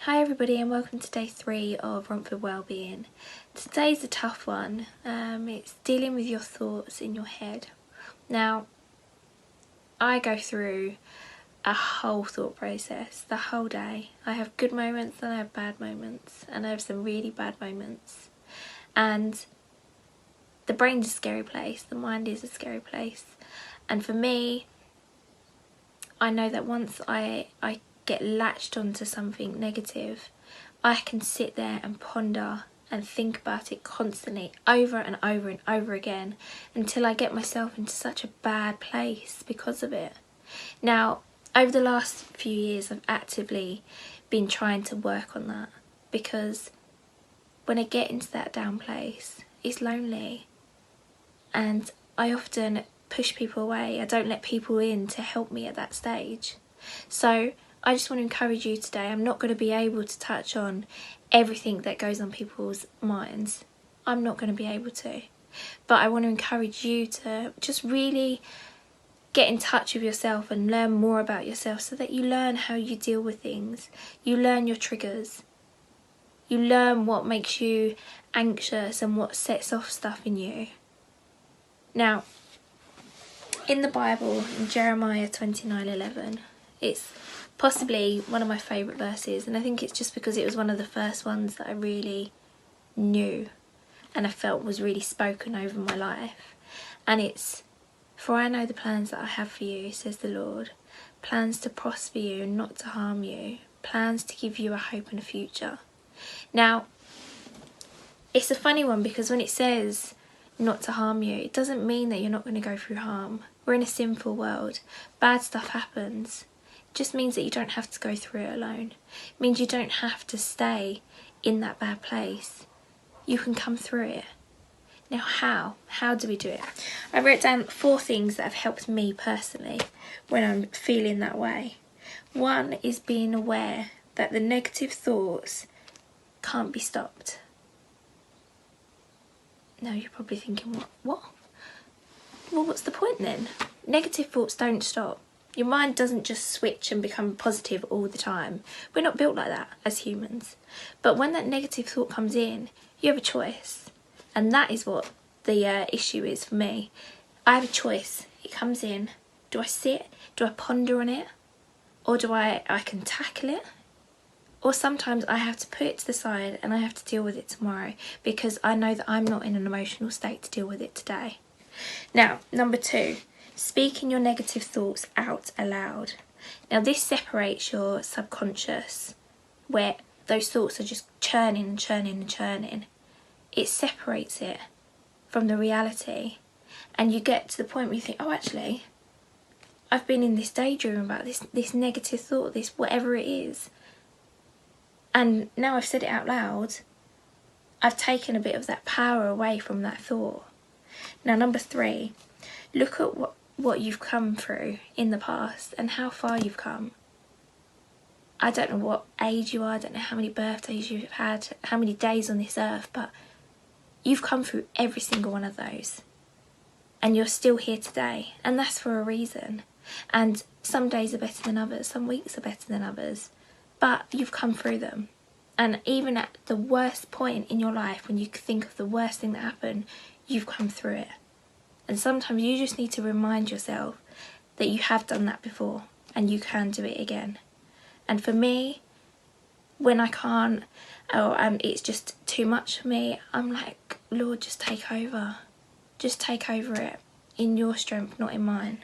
Hi everybody and welcome to day 3 of Wellbeing. Today's a tough one. It's dealing with your thoughts in your head. Now, I go through a whole thought process the whole day. I have good moments and I have bad moments, and I have some really bad moments. And the brain's a scary place, the mind is a scary place. And for me, I know that once I get latched onto something negative, I can sit there and ponder and think about it constantly over and over and over again until I get myself into such a bad place because of it. Now, over the last few years, I've actively been trying to work on that, because when I get into that down place, it's lonely, and I often push people away. I don't let people in to help me at that stage. So I just want to encourage you today. I'm not going to be able to touch on everything that goes on people's minds. I'm not going to be able to. But I want to encourage you to just really get in touch with yourself and learn more about yourself, so that you learn how you deal with things. You learn your triggers. You learn what makes you anxious and what sets off stuff in you. Now, in the Bible, in Jeremiah 29:11, it's possibly one of my favourite verses, and I think it's just because it was one of the first ones that I really knew and I felt was really spoken over my life. And it's, "For I know the plans that I have for you, says the Lord, plans to prosper you and not to harm you, plans to give you a hope and a future." Now, it's a funny one, because when it says not to harm you, it doesn't mean that you're not going to go through harm. We're in a sinful world. Bad stuff happens. It just means that you don't have to go through it alone. It means you don't have to stay in that bad place. You can come through it. Now, how? How do we do it? I wrote down 4 things that have helped me personally when I'm feeling that way. One is being aware that the negative thoughts can't be stopped. Now you're probably thinking, what? Well, what's the point then? Negative thoughts don't stop. Your mind doesn't just switch and become positive all the time. We're not built like that as humans. But when that negative thought comes in, you have a choice. And that is what the issue is for me. I have a choice. It comes in. Do I sit? Do I ponder on it? Or do I can tackle it? Or sometimes I have to put it to the side and I have to deal with it tomorrow, because I know that I'm not in an emotional state to deal with it today. Now, number 2, speaking your negative thoughts out aloud. Now, this separates your subconscious, where those thoughts are just churning and churning and churning. It separates it from the reality, and you get to the point where you think, oh, actually, I've been in this daydream about this negative thought, this whatever it is. And now I've said it out loud, I've taken a bit of that power away from that thought. Now, number 3, look at what you've come through in the past and how far you've come. I don't know what age you are, I don't know how many birthdays you've had, how many days on this earth, but you've come through every single one of those. And you're still here today, and that's for a reason. And some days are better than others, some weeks are better than others. But you've come through them. And even at the worst point in your life, when you think of the worst thing that happened, you've come through it. And sometimes you just need to remind yourself that you have done that before and you can do it again. And for me, when I can't, or it's just too much for me, I'm like, Lord, just take over. Just take over it in your strength, not in mine.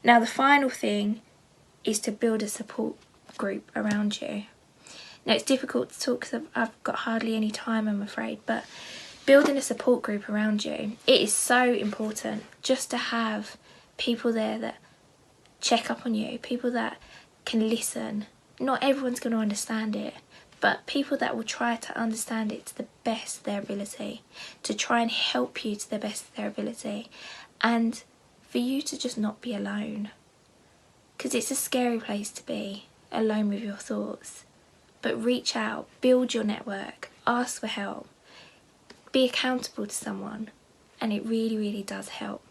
Now, the final thing is to build a support group around you. Now, it's difficult to talk because I've got hardly any time, I'm afraid, but building a support group around you, it is so important just to have people there that check up on you, people that can listen. Not everyone's going to understand it, but people that will try to understand it to the best of their ability, to try and help you to the best of their ability, and for you to just not be alone, because it's a scary place to be, alone with your thoughts. But reach out, build your network, ask for help, be accountable to someone, and it really, really does help.